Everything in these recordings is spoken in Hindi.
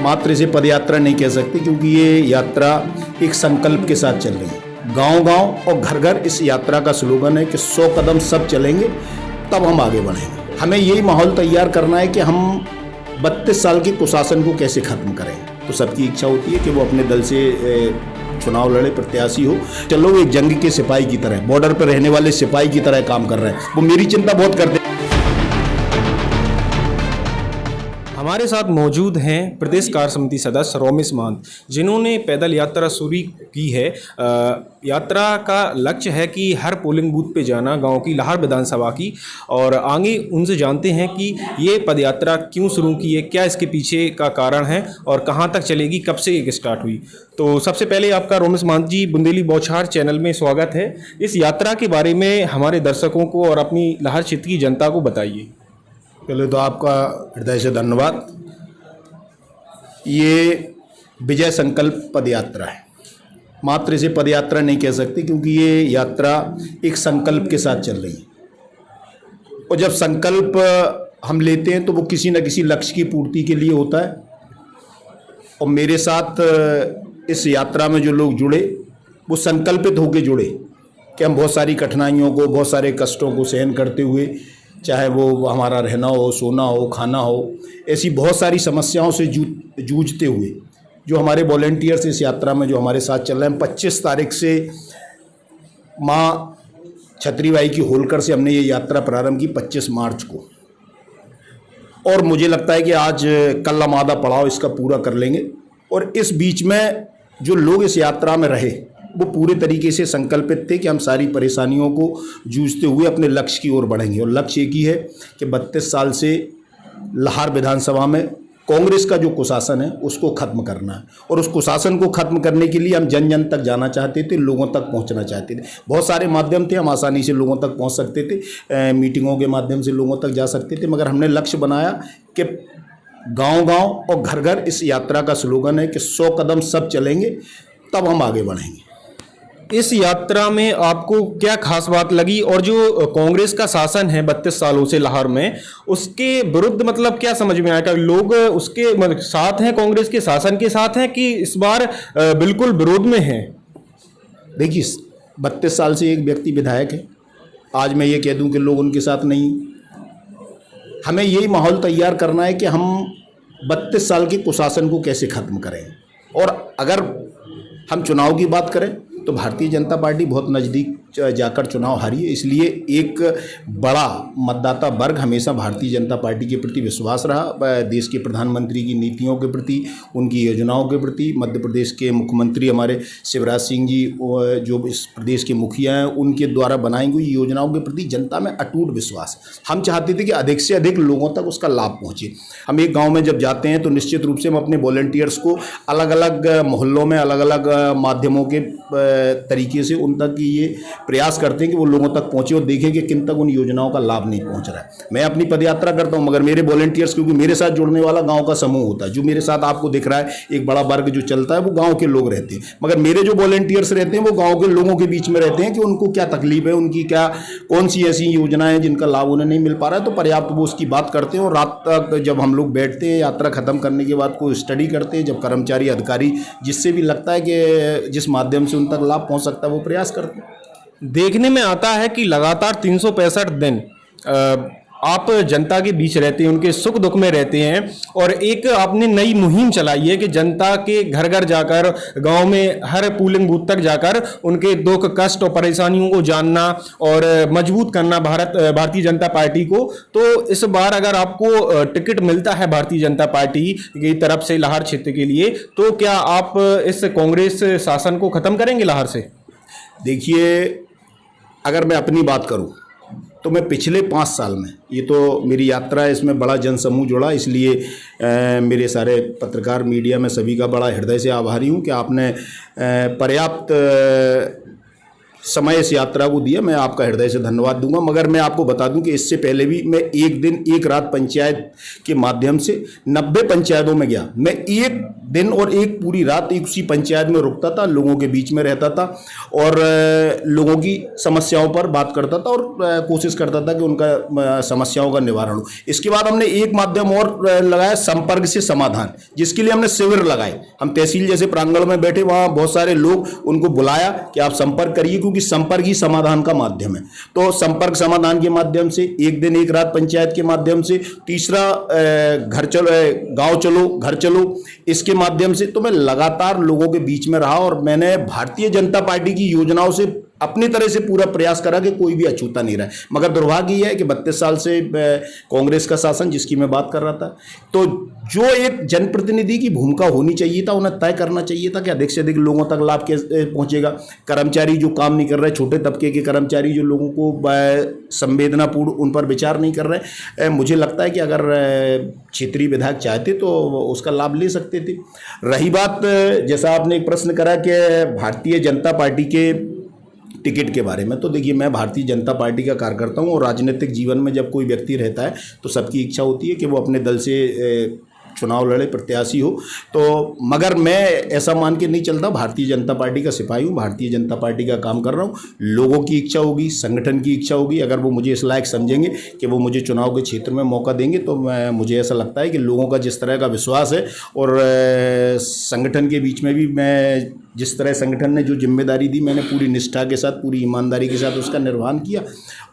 मात्र इसे पदयात्रा नहीं कह सकते, क्योंकि ये यात्रा एक संकल्प के साथ चल रही है। गांव-गांव और घर-घर इस यात्रा का स्लोगन है कि 100 कदम सब चलेंगे तब हम आगे बढ़ेंगे। हमें यही माहौल तैयार करना है कि हम 32 साल के कुशासन को कैसे खत्म करें। तो सबकी इच्छा होती है कि वो अपने दल से चुनाव लड़े, प्रत्याशी हो। चलो एक जंग के सिपाही की तरह, बॉर्डर पर रहने वाले सिपाही की तरह काम कर रहे हैं। वो मेरी चिंता बहुत करते हैं। हमारे साथ मौजूद हैं प्रदेश कार्य समिति सदस्य रोमेश महंत, जिन्होंने पैदल यात्रा शुरू की है। यात्रा का लक्ष्य है कि हर पोलिंग बूथ पे जाना, गांव की लाहौर विधानसभा की, और आगे उनसे जानते हैं कि ये पदयात्रा क्यों शुरू की है, क्या इसके पीछे का कारण है और कहां तक चलेगी, कब से ये स्टार्ट हुई। तो सबसे पहले आपका रोमेश महंत जी बुंदेली बौछार चैनल में स्वागत है। इस यात्रा के बारे में हमारे दर्शकों को और अपनी लाहौर क्षेत्र की जनता को बताइए। पहले तो आपका हृदय से धन्यवाद। ये विजय संकल्प पदयात्रा है, मात्र इसे पदयात्रा नहीं कह सकते, क्योंकि ये यात्रा एक संकल्प के साथ चल रही है। और जब संकल्प हम लेते हैं तो वो किसी न किसी लक्ष्य की पूर्ति के लिए होता है। और मेरे साथ इस यात्रा में जो लोग जुड़े वो संकल्पित होकर जुड़े कि हम बहुत सारी कठिनाइयों को, बहुत सारे कष्टों को सहन करते हुए, चाहे वो हमारा रहना हो, सोना हो, खाना हो, ऐसी बहुत सारी समस्याओं से जूझते हुए जो हमारे वॉलंटियर्स इस यात्रा में जो हमारे साथ चल रहे हैं। 25 तारीख से माँ छत्रीबाई की होलकर से हमने ये यात्रा प्रारंभ की 25 मार्च को, और मुझे लगता है कि आज कल्ला मादा पड़ाव इसका पूरा कर लेंगे। और इस बीच में जो लोग इस यात्रा में रहे वो पूरे तरीके से संकल्पित थे कि हम सारी परेशानियों को जूझते हुए अपने लक्ष्य की ओर बढ़ेंगे। और लक्ष्य एक ही है कि 32 साल से लाहौर विधानसभा में कांग्रेस का जो कुशासन है उसको खत्म करना है। और उस कुशासन को खत्म करने के लिए हम जन जन तक जाना चाहते थे, लोगों तक पहुंचना चाहते थे। बहुत सारे माध्यम थे, हम आसानी से लोगों तक पहुंच सकते थे, मीटिंगों के माध्यम से लोगों तक जा सकते थे, मगर हमने लक्ष्य बनाया कि गांव-गांव और घर-घर इस यात्रा का स्लोगन है कि 100 कदम सब चलेंगे तब हम आगे बढ़ेंगे। इस यात्रा में आपको क्या खास बात लगी, और जो कांग्रेस का शासन है 32 सालों से लाहौर में, उसके विरुद्ध मतलब क्या समझ में आया? क्या लोग उसके साथ हैं, कांग्रेस के शासन के साथ हैं, कि इस बार बिल्कुल विरोध में हैं? देखिए, 32 साल से एक व्यक्ति विधायक है। आज मैं ये कह दूं कि लोग उनके साथ नहीं। हमें यही माहौल तैयार करना है कि हम 32 साल के कुशासन को कैसे खत्म करें। और अगर हम चुनाव की बात करें तो भारतीय जनता पार्टी बहुत नज़दीक जाकर चुनाव हारी है, इसलिए एक बड़ा मतदाता वर्ग हमेशा भारतीय जनता पार्टी के प्रति विश्वास रहा। देश के प्रधानमंत्री की नीतियों के प्रति, उनकी योजनाओं के प्रति, मध्य प्रदेश के मुख्यमंत्री हमारे शिवराज सिंह जी जो इस प्रदेश के मुखिया हैं, उनके द्वारा बनाई गई योजनाओं के प्रति जनता में अटूट विश्वास है। हम चाहते थे कि अधिक से अधिक लोगों तक उसका लाभ पहुँचे। हम एक गाँव में जब जाते हैं तो निश्चित रूप से हम अपने वॉलंटियर्स को अलग अलग मोहल्लों में, अलग अलग माध्यमों के तरीके से उन तक ये प्रयास करते हैं कि वो लोगों तक पहुंचे और देखें कि किन तक उन योजनाओं का लाभ नहीं पहुंच रहा है। मैं अपनी पदयात्रा करता हूं, मगर मेरे वॉलंटियर्स, क्योंकि मेरे साथ जुड़ने वाला गांव का समूह होता है, जो मेरे साथ आपको दिख रहा है एक बड़ा वर्ग जो चलता है, वो गांव के लोग रहते हैं। मगर मेरे जो वॉलंटियर्स रहते हैं वो गांव के लोगों के बीच में रहते हैं कि उनको क्या तकलीफ है, उनकी क्या कौन सी ऐसी योजनाएं हैं जिनका लाभ उन्हें नहीं मिल पा रहा है। तो पर्याप्त वो उसकी बात करते हैं, और रात तक जब हम लोग बैठते हैं यात्रा खत्म करने के बाद कोई स्टडी करते हैं, जब कर्मचारी अधिकारी जिससे भी लगता है कि जिस माध्यम से उन तक लाभ पहुँच सकता है वो प्रयास करते हैं। देखने में आता है कि लगातार 365 दिन आप जनता के बीच रहते हैं, उनके सुख दुख में रहते हैं, और एक आपने नई मुहिम चलाई है कि जनता के घर घर जाकर, गांव में हर पोलिंग बूथ तक जाकर उनके दुख, कष्ट और परेशानियों को जानना और मजबूत करना भारतीय जनता पार्टी को। तो इस बार अगर आपको टिकट मिलता है भारतीय जनता पार्टी की तरफ से लाहौर क्षेत्र के लिए, तो क्या आप इस कांग्रेस शासन को खत्म करेंगे लाहौर से? देखिए, अगर मैं अपनी बात करूं तो मैं पिछले 5 साल में, ये तो मेरी यात्रा है, इसमें बड़ा जनसमूह जुड़ा, इसलिए मेरे सारे पत्रकार, मीडिया में सभी का बड़ा हृदय से आभारी हूं कि आपने पर्याप्त समय इस यात्रा को दिया, मैं आपका हृदय से धन्यवाद दूंगा। मगर मैं आपको बता दूं कि इससे पहले भी मैं एक दिन एक रात पंचायत के माध्यम से 90 पंचायतों में गया। मैं एक दिन और एक पूरी रात एक उसी पंचायत में रुकता था, लोगों के बीच में रहता था और लोगों की समस्याओं पर बात करता था और कोशिश करता था कि उनका समस्याओं का निवारण हो। इसके बाद हमने एक माध्यम और लगाया, संपर्क से समाधान, जिसके लिए हमने शिविर लगाए। हम तहसील जैसे प्रांगण में बैठे, वहाँ बहुत सारे लोग, उनको बुलाया कि आप संपर्क करिए, क्योंकि संपर्क ही समाधान का माध्यम है। तो संपर्क समाधान के माध्यम से, एक दिन एक रात पंचायत के माध्यम से, तीसरा घर चलो, गांव चलो घर चलो, इसके माध्यम से तो मैं लगातार लोगों के बीच में रहा और मैंने भारतीय जनता पार्टी की योजनाओं से अपनी तरह से पूरा प्रयास करा कि कोई भी अछूता नहीं रहे। मगर दुर्भाग्य यह है कि 32 साल से कांग्रेस का शासन, जिसकी मैं बात कर रहा था, तो जो एक जनप्रतिनिधि की भूमिका होनी चाहिए था, उन्हें तय करना चाहिए था कि अधिक से अधिक लोगों तक लाभ कैसे पहुंचेगा। कर्मचारी जो काम नहीं कर रहे, छोटे तबके के कर्मचारी जो लोगों को संवेदनापूर्ण उन पर विचार नहीं कर रहे, मुझे लगता है कि अगर क्षेत्रीय विधायक चाहते तो उसका लाभ ले सकते थे। रही बात, जैसा आपने एक प्रश्न करा कि भारतीय जनता पार्टी के टिकट के बारे में, तो देखिए, मैं भारतीय जनता पार्टी का कार्यकर्ता हूँ और राजनीतिक जीवन में जब कोई व्यक्ति रहता है तो सबकी इच्छा होती है कि वो अपने दल से चुनाव लड़े, प्रत्याशी हो। तो मगर मैं ऐसा मान के नहीं चलता, भारतीय जनता पार्टी का सिपाही हूँ, भारतीय जनता पार्टी का काम कर रहा हूँ। लोगों की इच्छा होगी, संगठन की इच्छा होगी, अगर वो मुझे इस लायक समझेंगे कि वो मुझे चुनाव के क्षेत्र में मौका देंगे, तो मुझे ऐसा लगता है कि लोगों का जिस तरह का विश्वास है और संगठन के बीच में भी मैं जिस तरह संगठन ने जो जिम्मेदारी दी, मैंने पूरी निष्ठा के साथ, पूरी ईमानदारी के साथ उसका निर्वहन किया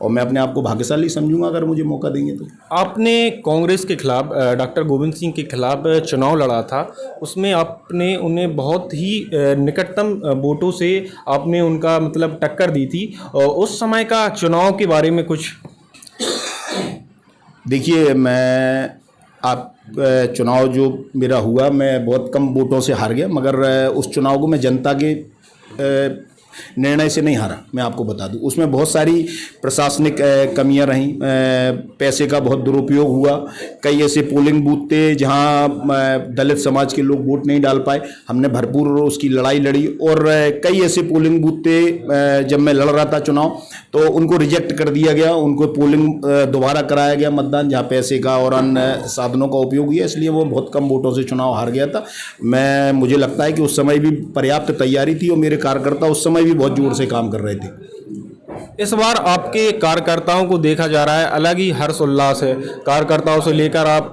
और मैं अपने आप को भाग्यशाली समझूंगा अगर मुझे मौका देंगे तो। आपने कांग्रेस के खिलाफ, डॉक्टर गोविंद सिंह के खिलाफ चुनाव लड़ा था, उसमें आपने उन्हें बहुत ही निकटतम वोटों से आपने उनका मतलब टक्कर दी थी। और उस समय का चुनाव के बारे में कुछ देखिए, मैं आप चुनाव जो मेरा हुआ, मैं बहुत कम वोटों से हार गया, मगर उस चुनाव को मैं जनता के निर्णय से नहीं हारा। मैं आपको बता दूं, उसमें बहुत सारी प्रशासनिक कमियां रहीं, पैसे का बहुत दुरुपयोग हुआ, कई ऐसे पोलिंग बूथ थे जहां दलित समाज के लोग वोट नहीं डाल पाए, हमने भरपूर उसकी लड़ाई लड़ी। और कई ऐसे पोलिंग बूथ थे जब मैं लड़ रहा था चुनाव, तो उनको रिजेक्ट कर दिया गया, उनको पोलिंग दोबारा कराया गया मतदान, जहाँ पैसे का और अन्य साधनों का उपयोग हुआ, इसलिए वो बहुत कम वोटों से चुनाव हार गया था। मुझे लगता है कि उस समय भी पर्याप्त तैयारी थी और मेरे कार्यकर्ता उस समय भी बहुत जोर से काम कर रहे थे। इस बार आपके कार्यकर्ताओं को देखा जा रहा है, अलग ही हर्ष उल्लास है। कार्यकर्ताओं से लेकर आप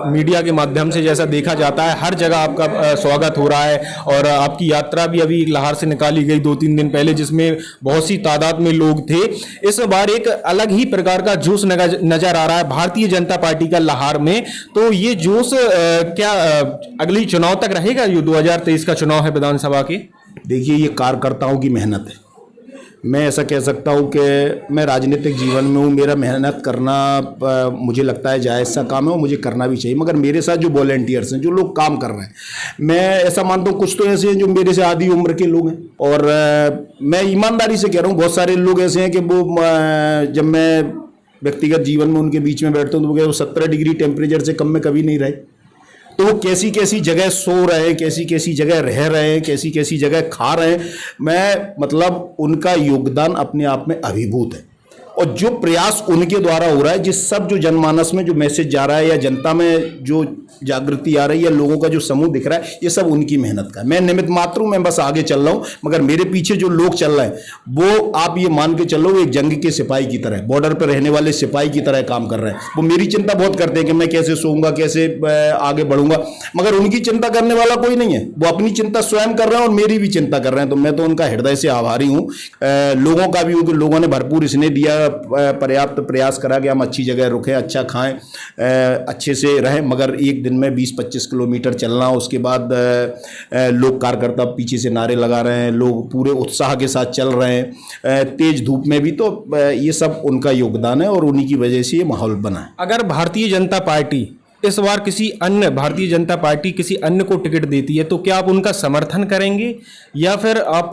मीडिया के माध्यम से जैसा देखा जाता है, हर जगह आपका स्वागत हो रहा है और आपकी यात्रा भी अभी लाहौर से निकाली गई 2-3 दिन पहले, जिसमें बहुत सी तादाद में लोग थे। इस बार एक अलग ही प्रकार का जोश नजर आ रहा है भारतीय जनता पार्टी का लाहौर में। तो ये जोश क्या अगली चुनाव तक रहेगा? ये 2023 का चुनाव है विधानसभा के। देखिए, ये कार्यकर्ताओं की मेहनत है। मैं ऐसा कह सकता हूँ कि मैं राजनीतिक जीवन में हूँ, मेरा मेहनत करना मुझे लगता है जायज़ सा काम है और मुझे करना भी चाहिए। मगर मेरे साथ जो वॉलंटियर्स हैं, जो लोग काम कर रहे हैं, मैं ऐसा मानता हूँ कुछ तो ऐसे हैं जो मेरे से आधी उम्र के लोग हैं और मैं ईमानदारी से कह रहा हूँ, बहुत सारे लोग ऐसे हैं कि वो जब मैं व्यक्तिगत जीवन में उनके बीच में बैठता हूँ तो वो 17 डिग्री टेम्परेचर से कम में कभी नहीं रहे। तो वो कैसी कैसी जगह सो रहे हैं, कैसी कैसी जगह रह रहे हैं, कैसी कैसी जगह खा रहे हैं। मैं मतलब उनका योगदान अपने आप में अभिभूत है और जो प्रयास उनके द्वारा हो रहा है, जिस सब जो जनमानस में जो मैसेज जा रहा है या जनता में जो जागृति आ रही है, लोगों का जो समूह दिख रहा है, ये सब उनकी मेहनत का है। मैं निमित्त मात्र हूं, मैं बस आगे चल रहा हूं, मगर मेरे पीछे जो लोग चल रहे हैं वो आप ये मान के चलो एक जंग के सिपाही की तरह, बॉर्डर पर रहने वाले सिपाही की तरह काम कर रहे हैं। वो मेरी चिंता बहुत करते हैं कि मैं कैसे सोऊंगा, कैसे आगे बढ़ूंगा, मगर उनकी चिंता करने वाला कोई नहीं है। वो अपनी चिंता स्वयं कर रहे हैं और मेरी भी चिंता कर रहे हैं। तो मैं तो उनका हृदय से आभारी हूँ, लोगों का भी हूँ कि लोगों ने भरपूर स्नेह दिया, पर्याप्त प्रयास करा कि हम अच्छी जगह रुकें, अच्छा खाएं, अच्छे से रहें। मगर एक दिन में 20-25 किलोमीटर चलना, उसके बाद लोग कार्यकर्ता पीछे से नारे लगा रहे हैं, लोग पूरे उत्साह के साथ चल रहे हैं तेज धूप में भी। तो ये सब उनका योगदान है और उन्हीं की वजह से ये माहौल बना है। अगर भारतीय जनता पार्टी इस बार किसी अन्य भारतीय जनता पार्टी किसी अन्य को टिकट देती है तो क्या आप उनका समर्थन करेंगे या फिर आप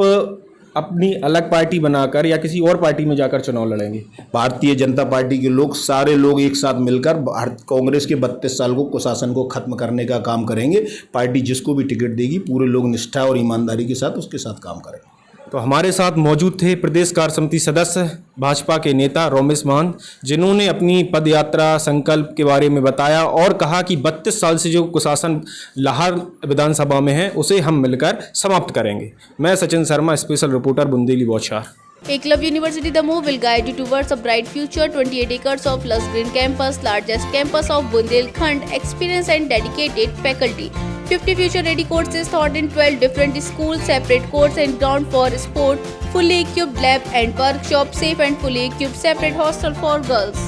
अपनी अलग पार्टी बनाकर या किसी और पार्टी में जाकर चुनाव लड़ेंगे? भारतीय जनता पार्टी के लोग, सारे लोग एक साथ मिलकर कांग्रेस के 32 साल को कुशासन को खत्म करने का काम करेंगे। पार्टी जिसको भी टिकट देगी, पूरे लोग निष्ठा और ईमानदारी के साथ उसके साथ काम करेंगे। तो हमारे साथ मौजूद थे प्रदेश कार्य समिति सदस्य भाजपा के नेता रोमेश महंत, जिन्होंने अपनी पद यात्रा संकल्प के बारे में बताया और कहा कि 32 साल से जो कुशासन लाहौर विधानसभा में है उसे हम मिलकर समाप्त करेंगे। मैं सचिन शर्मा, स्पेशल रिपोर्टर, बुंदेली बौछार। Eklavya University Damoh will guide you towards a bright future. 28 acres of lush green campus, largest campus of Bundelkhand, experienced and dedicated faculty. 50 future-ready courses taught in 12 different schools, separate courts and ground for sport, fully equipped lab and workshop, safe and fully equipped separate hostel for girls.